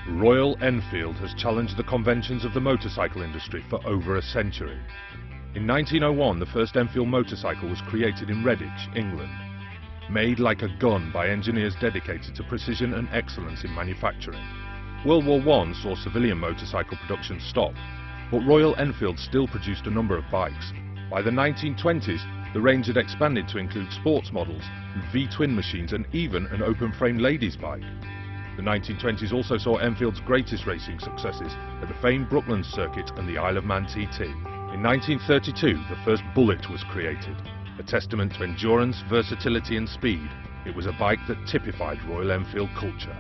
Royal Enfield has challenged the conventions of the motorcycle industry for over a century. In 1901, the first Enfield motorcycle was created in Redditch, England. Made like a gun by engineers dedicated to precision and excellence in manufacturing. World War I saw civilian motorcycle production stop, but Royal Enfield still produced a number of bikes. By the 1920s, the range had expanded to include sports models, V-twin machines and even an open-frame ladies' bike. The 1920s also saw Enfield's greatest racing successes at the famed Brooklands circuit and the Isle of Man TT. In 1932, the first Bullet was created. A testament to endurance, versatility and speed, it was a bike that typified Royal Enfield culture.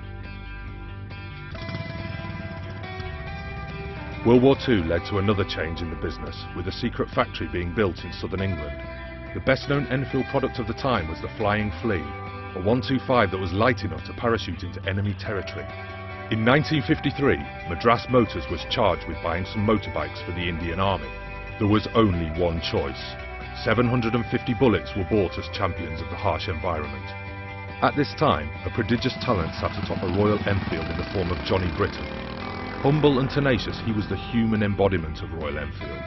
World War II led to another change in the business, with a secret factory being built in southern England. The best-known Enfield product of the time was the Flying Flea, a 125 that was light enough to parachute into enemy territory. In 1953, Madras Motors was charged with buying some motorbikes for the Indian Army. There was only one choice. 750 bullets were bought as champions of the harsh environment. At this time, a prodigious talent sat atop a Royal Enfield in the form of Johnny Britton. Humble and tenacious, he was the human embodiment of Royal Enfield.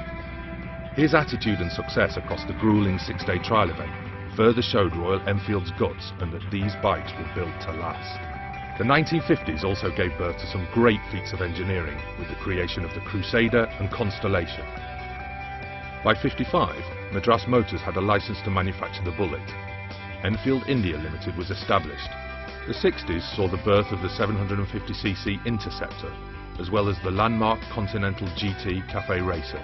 His attitude and success across the grueling six-day trial event further showed Royal Enfield's guts and that these bikes were built to last. The 1950s also gave birth to some great feats of engineering with the creation of the Crusader and Constellation. By 55, Madras Motors had a license to manufacture the Bullet. Enfield India Limited was established. The 60s saw the birth of the 750cc Interceptor, as well as the landmark Continental GT Cafe Racer.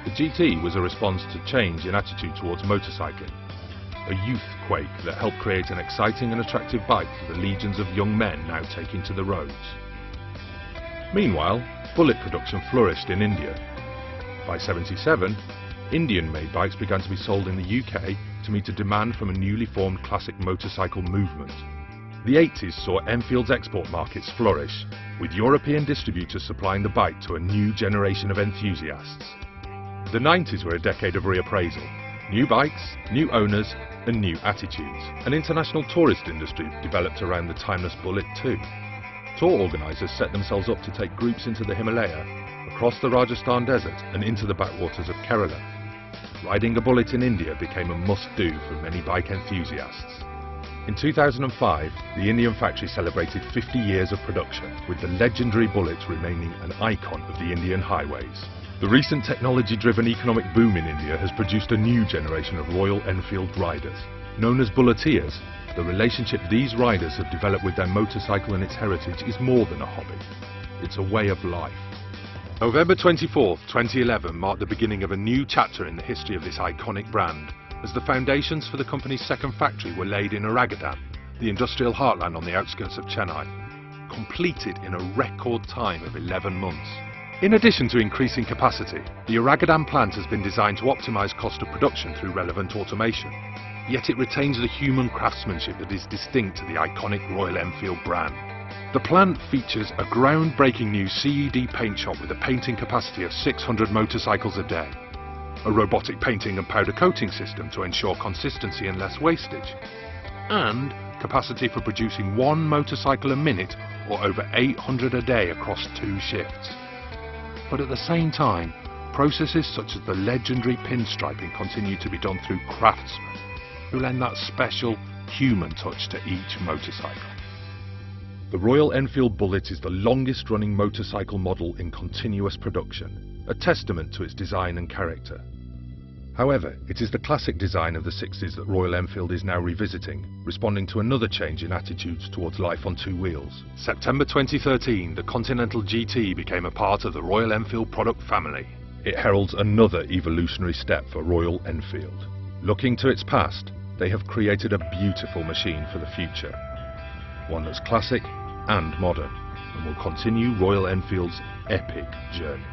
The GT was a response to change in attitude towards motorcycling, a youth quake that helped create an exciting and attractive bike for the legions of young men now taking to the roads. Meanwhile, Bullet production flourished in India. By 77, Indian-made bikes began to be sold in the UK to meet a demand from a newly formed classic motorcycle movement. The 80s saw Enfield's export markets flourish, with European distributors supplying the bike to a new generation of enthusiasts. The 90s were a decade of reappraisal. New bikes, new owners and new attitudes. An international tourist industry developed around the timeless Bullet too. Tour organisers set themselves up to take groups into the Himalaya, across the Rajasthan desert and into the backwaters of Kerala. Riding a Bullet in India became a must-do for many bike enthusiasts. In 2005, the Indian factory celebrated 50 years of production, with the legendary Bullet remaining an icon of the Indian highways. The recent technology-driven economic boom in India has produced a new generation of Royal Enfield riders. Known as Bulleteers, the relationship these riders have developed with their motorcycle and its heritage is more than a hobby. It's a way of life. November 24, 2011 marked the beginning of a new chapter in the history of this iconic brand, as the foundations for the company's second factory were laid in Oragadam, the industrial heartland on the outskirts of Chennai, completed in a record time of 11 months. In addition to increasing capacity, the Oragadam plant has been designed to optimise cost of production through relevant automation, yet it retains the human craftsmanship that is distinct to the iconic Royal Enfield brand. The plant features a groundbreaking new CED paint shop with a painting capacity of 600 motorcycles a day, a robotic painting and powder coating system to ensure consistency and less wastage, and capacity for producing one motorcycle a minute or over 800 a day across 2 shifts. But at the same time, processes such as the legendary pinstriping continue to be done through craftsmen who lend that special human touch to each motorcycle. The Royal Enfield Bullet is the longest running motorcycle model in continuous production, a testament to its design and character. However, it is the classic design of the 60s that Royal Enfield is now revisiting, responding to another change in attitudes towards life on 2 wheels. September 2013, the Continental GT became a part of the Royal Enfield product family. It heralds another evolutionary step for Royal Enfield. Looking to its past, they have created a beautiful machine for the future, one that's classic and modern, and will continue Royal Enfield's epic journey.